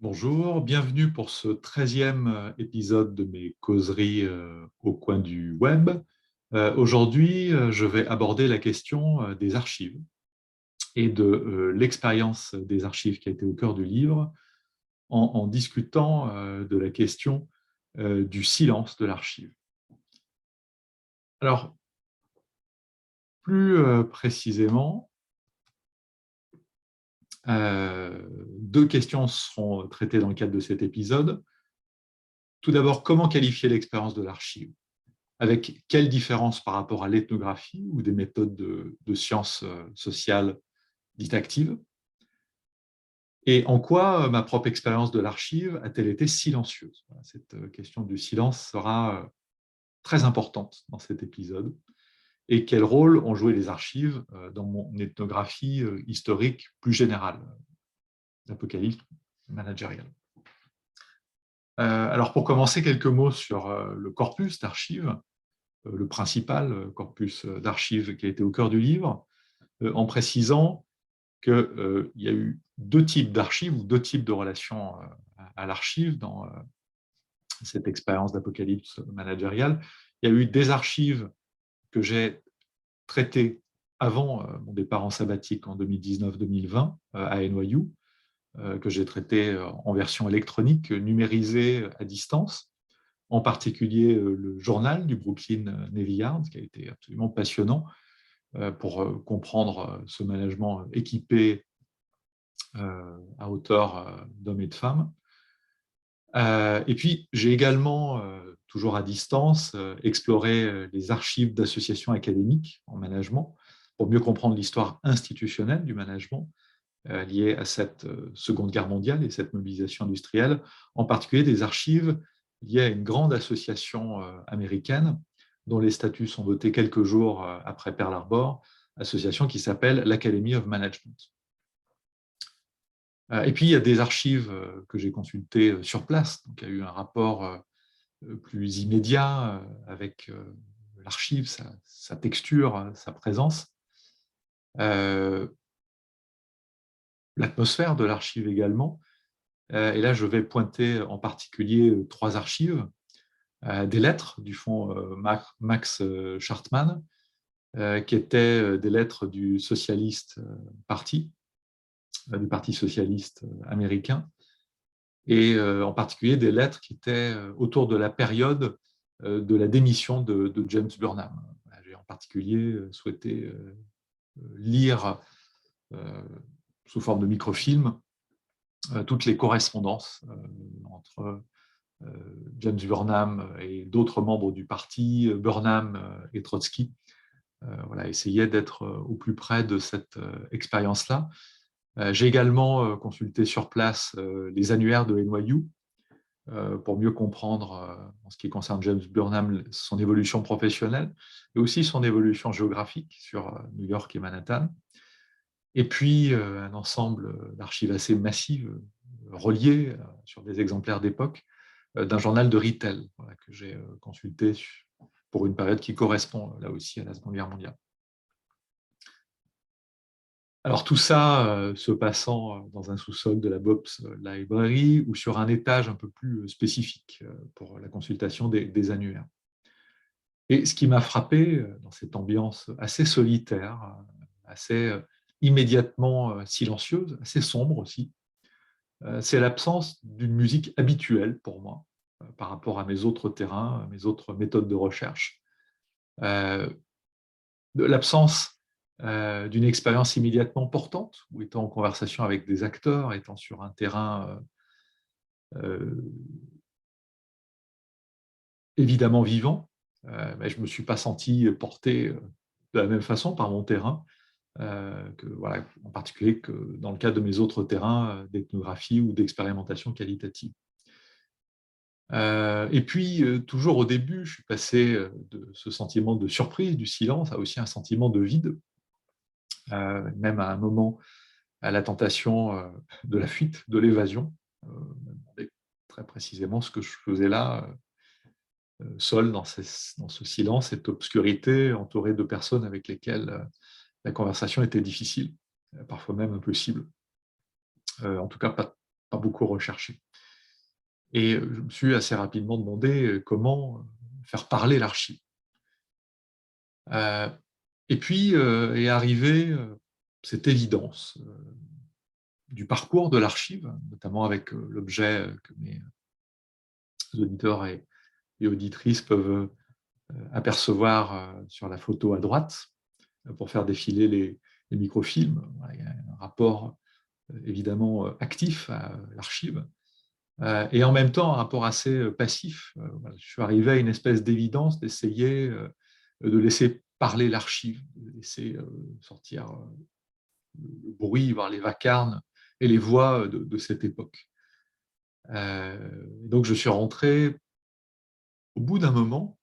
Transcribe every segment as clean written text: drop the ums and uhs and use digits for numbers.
Bonjour, bienvenue pour ce 13e épisode de mes causeries au coin du web. Aujourd'hui, je vais aborder la question des archives et de l'expérience des archives qui a été au cœur du livre en discutant de la question du silence de l'archive. Alors, plus précisément, deux questions seront traitées dans le cadre de cet épisode. Tout d'abord, comment qualifier l'expérience de l'archive? Avec quelle différence par rapport à l'ethnographie ou des méthodes de sciences sociales dites actives? Et en quoi ma propre expérience de l'archive a-t-elle été silencieuse? Cette question du silence sera très importante dans cet épisode. Et quel rôle ont joué les archives dans mon ethnographie historique plus générale, l'apocalypse managériale? Alors pour commencer, quelques mots sur le corpus d'archives, le principal corpus d'archives qui a été au cœur du livre, en précisant qu'il y a eu deux types d'archives ou deux types de relations à l'archive dans cette expérience d'apocalypse managériale. Il y a eu des archives que j'ai traitées avant mon départ en sabbatique en 2019-2020 à NYU, que j'ai traitées en version électronique, numérisée à distance, en particulier le journal du Brooklyn Navy Yard, qui a été absolument passionnant pour comprendre ce management équipé à hauteur d'hommes et de femmes. Et puis, j'ai également, toujours à distance, exploré les archives d'associations académiques en management pour mieux comprendre l'histoire institutionnelle du management liée à cette Seconde Guerre mondiale et cette mobilisation industrielle, en particulier des archives liées à une grande association américaine dont les statuts sont votés quelques jours après Pearl Harbor, association qui s'appelle l'Academy of Management. Et puis, il y a des archives que j'ai consultées sur place. Donc, il y a eu un rapport plus immédiat avec l'archive, sa texture, sa présence. L'atmosphère de l'archive également. Et là, je vais pointer en particulier trois archives. Des lettres du fonds Max Schartmann, qui étaient des lettres du Socialist Party, du Parti socialiste américain, et en particulier des lettres qui étaient autour de la période de la démission de James Burnham. J'ai en particulier souhaité lire sous forme de microfilm toutes les correspondances entre James Burnham et d'autres membres du parti, Burnham et Trotsky. Voilà, essayer d'être au plus près de cette expérience-là. J'ai également consulté sur place les annuaires de NYU pour mieux comprendre, en ce qui concerne James Burnham, son évolution professionnelle et aussi son évolution géographique sur New York et Manhattan. Et puis, un ensemble d'archives assez massives reliées sur des exemplaires d'époque d'un journal de retail que j'ai consulté pour une période qui correspond là aussi à la Seconde Guerre mondiale. Alors tout ça se passant dans un sous-sol de la Bob's Library ou sur un étage un peu plus spécifique pour la consultation des annuaires. Et ce qui m'a frappé dans cette ambiance assez solitaire, assez immédiatement silencieuse, assez sombre aussi, c'est l'absence d'une musique habituelle pour moi par rapport à mes autres terrains, à mes autres méthodes de recherche. L'absence d'une expérience immédiatement portante, ou étant en conversation avec des acteurs, étant sur un terrain évidemment vivant, mais je ne me suis pas senti porté de la même façon par mon terrain, que, voilà, en particulier que dans le cadre de mes autres terrains d'ethnographie ou d'expérimentation qualitative. Et puis, toujours au début, je suis passé de ce sentiment de surprise, du silence, à aussi un sentiment de vide, même à un moment, à la tentation de la fuite, de l'évasion. Me demander très précisément ce que je faisais là, seul dans ce silence, cette obscurité, entouré de personnes avec lesquelles la conversation était difficile, parfois même impossible. En tout cas, pas pas beaucoup recherché. Et je me suis assez rapidement demandé comment faire parler l'archive. Et puis est arrivée cette évidence du parcours de l'archive, notamment avec l'objet que mes auditeurs et auditrices peuvent apercevoir sur la photo à droite, pour faire défiler les microfilms. Voilà, il y a un rapport évidemment actif à l'archive, et en même temps un rapport assez passif. Voilà, je suis arrivé à une espèce d'évidence d'essayer de laisser parler l'archive, de laisser sortir le bruit, voire les vacarmes et les voix de cette époque. Donc je suis rentré au bout d'un moment,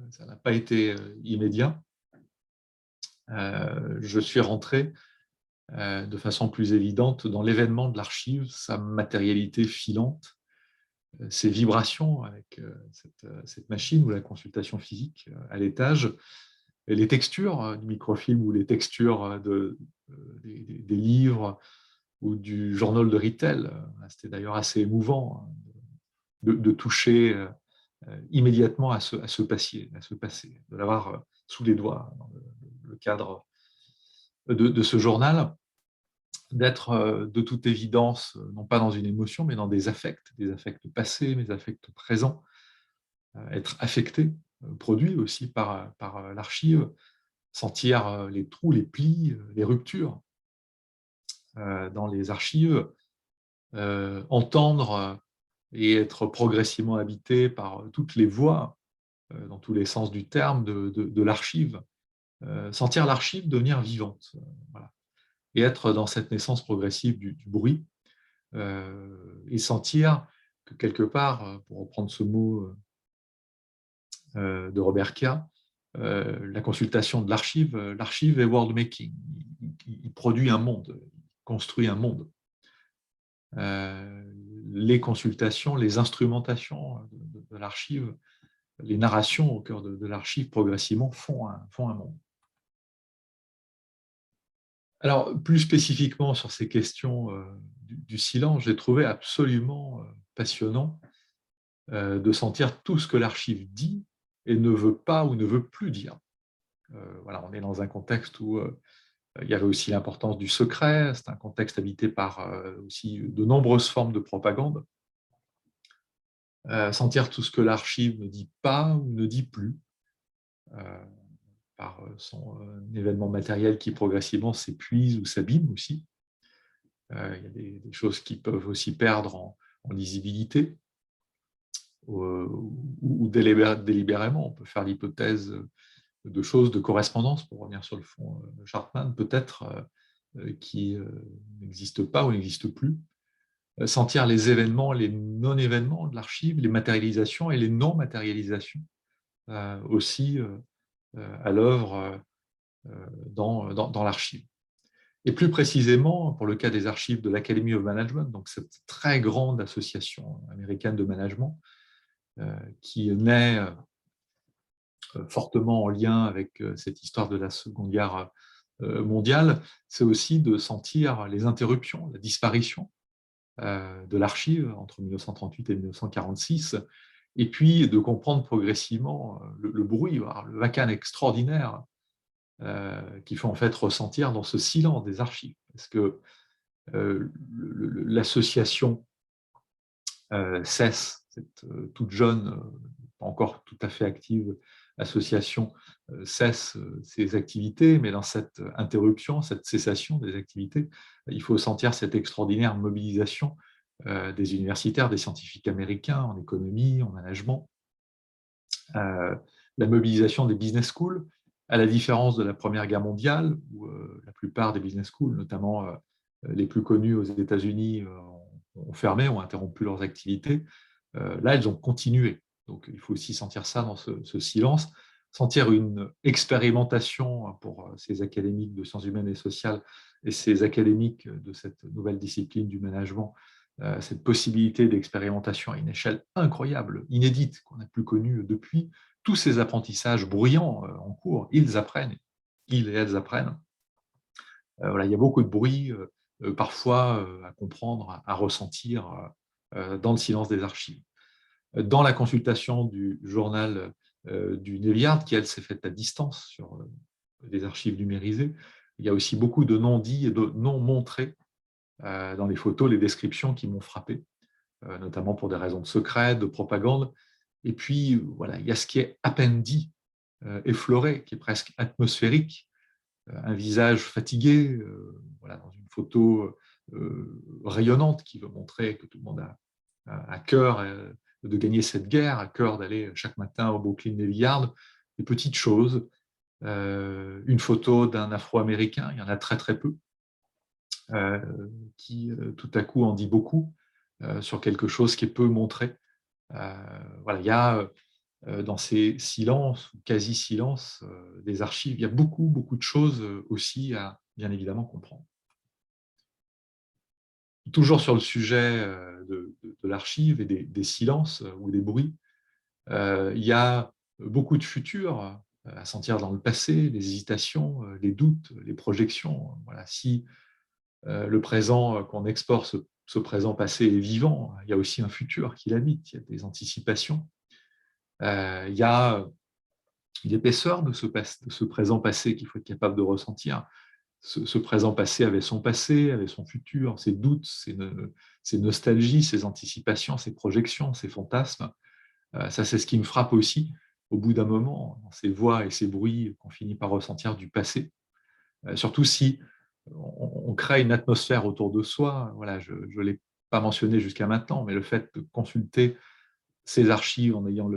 ça n'a pas été immédiat, je suis rentré de façon plus évidente dans l'événement de l'archive, sa matérialité filante, ses vibrations avec cette machine ou la consultation physique à l'étage, et les textures du microfilm ou les textures des livres ou du journal de Rittel. C'était d'ailleurs assez émouvant de toucher immédiatement à ce passé, de l'avoir sous les doigts dans le cadre de ce journal, d'être de toute évidence, non pas dans une émotion, mais dans des affects passés, mes affects présents, être affecté, produit aussi par l'archive, sentir les trous, les plis, les ruptures dans les archives, entendre et être progressivement habité par toutes les voix, dans tous les sens du terme, de l'archive, sentir l'archive devenir vivante, voilà, et être dans cette naissance progressive du bruit, et sentir que quelque part, pour reprendre ce mot de Robert Kia, la consultation de l'archive, l'archive est world making, il produit un monde, il construit un monde. Les consultations, les instrumentations de l'archive, les narrations au cœur de l'archive progressivement font un monde. Alors, plus spécifiquement sur ces questions du silence, j'ai trouvé absolument passionnant de sentir tout ce que l'archive dit et ne veut pas ou ne veut plus dire. Voilà, on est dans un contexte où il y avait aussi l'importance du secret, c'est un contexte habité par aussi de nombreuses formes de propagande. Sentir tout ce que l'archive ne dit pas ou ne dit plus, par son événement matériel qui progressivement s'épuise ou s'abîme aussi. Il y a des choses qui peuvent aussi perdre en lisibilité, ou délibérément. On peut faire l'hypothèse de choses de correspondance, pour revenir sur le fond Schartmann, peut-être qui n'existent pas ou n'existent plus. Sentir les événements, les non-événements de l'archive, les matérialisations et les non-matérialisations aussi à l'œuvre dans l'archive. Et plus précisément, pour le cas des archives de l'Academy of Management, donc cette très grande association américaine de management, qui naît fortement en lien avec cette histoire de la Seconde Guerre mondiale, c'est aussi de sentir les interruptions, la disparition de l'archive entre 1938 et 1946, et puis de comprendre progressivement le bruit, le vacarme extraordinaire qu'il faut en fait ressentir dans ce silence des archives. Parce que l'association cesse, cette toute jeune, pas encore tout à fait active association cesse ses activités, mais dans cette interruption, cette cessation des activités, il faut sentir cette extraordinaire mobilisation des universitaires, des scientifiques américains en économie, en management, la mobilisation des business schools, à la différence de la Première Guerre mondiale, où la plupart des business schools, notamment les plus connus aux États-Unis, ont fermé, ont interrompu leurs activités. Là, elles ont continué. Donc, il faut aussi sentir ça dans ce silence, sentir une expérimentation pour ces académiques de sciences humaines et sociales et ces académiques de cette nouvelle discipline du management, cette possibilité d'expérimentation à une échelle incroyable, inédite, qu'on n'a plus connue depuis. Tous ces apprentissages bruyants en cours, ils et elles apprennent. Voilà, il y a beaucoup de bruit, parfois à comprendre, à ressentir dans le silence des archives. Dans la consultation du journal du Navy Yard, qui, elle, s'est faite à distance sur des archives numérisées, il y a aussi beaucoup de non-dits et de non-montrés dans les photos, les descriptions qui m'ont frappé, notamment pour des raisons de secret, de propagande. Et puis, voilà, il y a ce qui est à peine dit, effleuré, qui est presque atmosphérique, un visage fatigué, voilà, dans une photo rayonnante qui veut montrer que tout le monde a à cœur de gagner cette guerre, à cœur d'aller chaque matin au Brooklyn Navy Yard, des petites choses. Une photo d'un Afro-Américain, il y en a très très peu, qui tout à coup en dit beaucoup sur quelque chose qui est peu montré. Voilà, il y a dans ces silences, ou quasi-silences des archives, il y a beaucoup, beaucoup de choses aussi à bien évidemment comprendre. Toujours sur le sujet de l'archive et des silences ou des bruits, il y a beaucoup de futur à sentir dans le passé, les hésitations, les doutes, les projections. Voilà, si le présent qu'on exporte, ce présent passé est vivant, il y a aussi un futur qui l'habite, il y a des anticipations. Il y a l'épaisseur de ce présent passé qu'il faut être capable de ressentir. Ce présent passé avait son passé, avait son futur, ses doutes, ses nostalgies, ses anticipations, ses projections, ses fantasmes. Ça, c'est ce qui me frappe aussi au bout d'un moment, dans ces voix et ces bruits qu'on finit par ressentir du passé. Surtout si on crée une atmosphère autour de soi. Voilà, je ne l'ai pas mentionné jusqu'à maintenant, mais le fait de consulter ces archives en ayant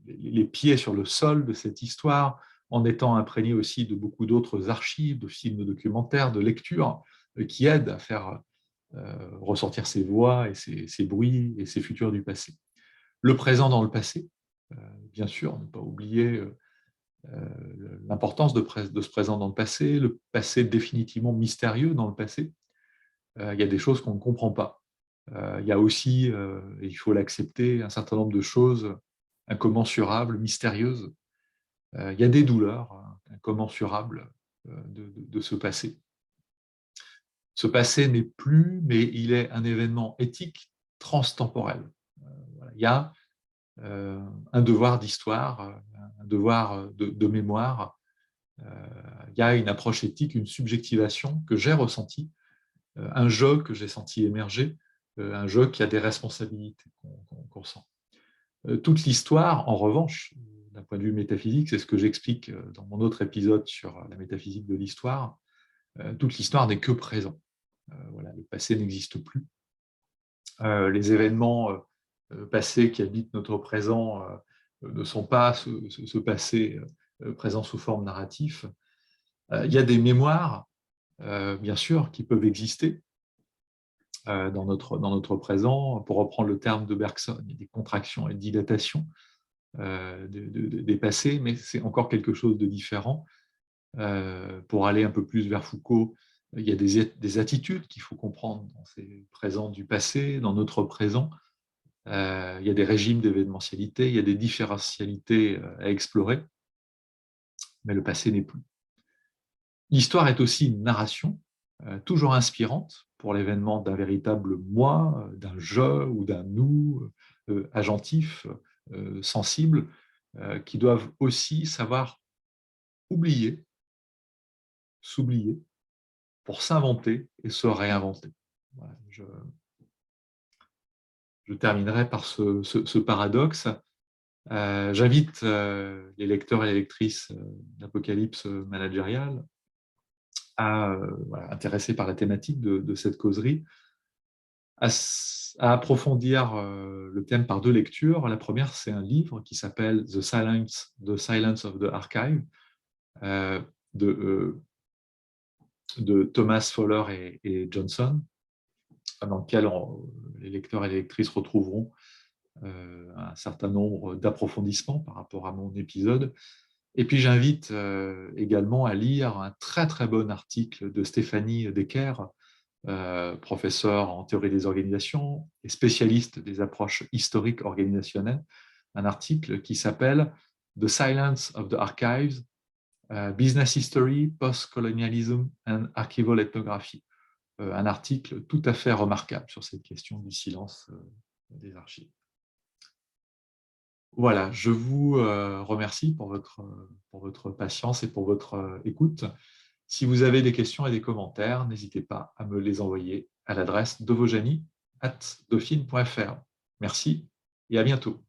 les pieds sur le sol de cette histoire, en étant imprégné aussi de beaucoup d'autres archives, de films documentaires, de lectures, qui aident à faire ressortir ces voix et ces bruits et ces futurs du passé. Le présent dans le passé, bien sûr, ne pas oublier l'importance de ce présent dans le passé définitivement mystérieux dans le passé. Il y a des choses qu'on ne comprend pas. Il y a aussi, et il faut l'accepter, un certain nombre de choses incommensurables, mystérieuses. Il y a des douleurs incommensurables de ce passé. Ce passé n'est plus, mais il est un événement éthique transtemporel. Voilà. Il y a un devoir d'histoire, un devoir de mémoire. Il y a une approche éthique, une subjectivation que j'ai ressentie, un jeu que j'ai senti émerger, un jeu qui a des responsabilités qu'on ressent. Toute l'histoire, en revanche, d'un point de vue métaphysique, c'est ce que j'explique dans mon autre épisode sur la métaphysique de l'histoire, toute l'histoire n'est que présent. Voilà, le passé n'existe plus. Les événements passés qui habitent notre présent ne sont pas ce passé présent sous forme narrative. Il y a des mémoires, bien sûr, qui peuvent exister dans notre présent. Pour reprendre le terme de Bergson, il y a des contractions et dilatations des passés, mais c'est encore quelque chose de différent. Pour aller un peu plus vers Foucault, il y a des attitudes qu'il faut comprendre dans ces présents du passé, dans notre présent. Il y a des régimes d'événementialité, il y a des différentialités à explorer, mais le passé n'est plus. L'histoire est aussi une narration, toujours inspirante pour l'événement d'un véritable moi, d'un je ou d'un nous, agentif, sensible, qui doivent aussi savoir oublier, s'oublier, pour s'inventer et se réinventer. Voilà, je terminerai par ce paradoxe. J'invite les lecteurs et les lectrices d'Apocalypse managériale voilà, intéressés par la thématique de cette causerie, à approfondir le thème par deux lectures. La première, c'est un livre qui s'appelle The Silence of the Archive de Thomas Fowler et Johnson, dans lequel les lecteurs et les lectrices retrouveront un certain nombre d'approfondissements par rapport à mon épisode. Et puis j'invite également à lire un très très bon article de Stéphanie Decker, professeure en théorie des organisations et spécialiste des approches historiques organisationnelles, un article qui s'appelle The Silence of the Archives, Business History, Post-Colonialism and Archival Ethnography. un article tout à fait remarquable sur cette question du silence des archives. Voilà, je vous remercie pour votre patience et pour votre écoute. Si vous avez des questions et des commentaires, n'hésitez pas à me les envoyer à l'adresse dovojani@dauphine.fr. Merci et à bientôt.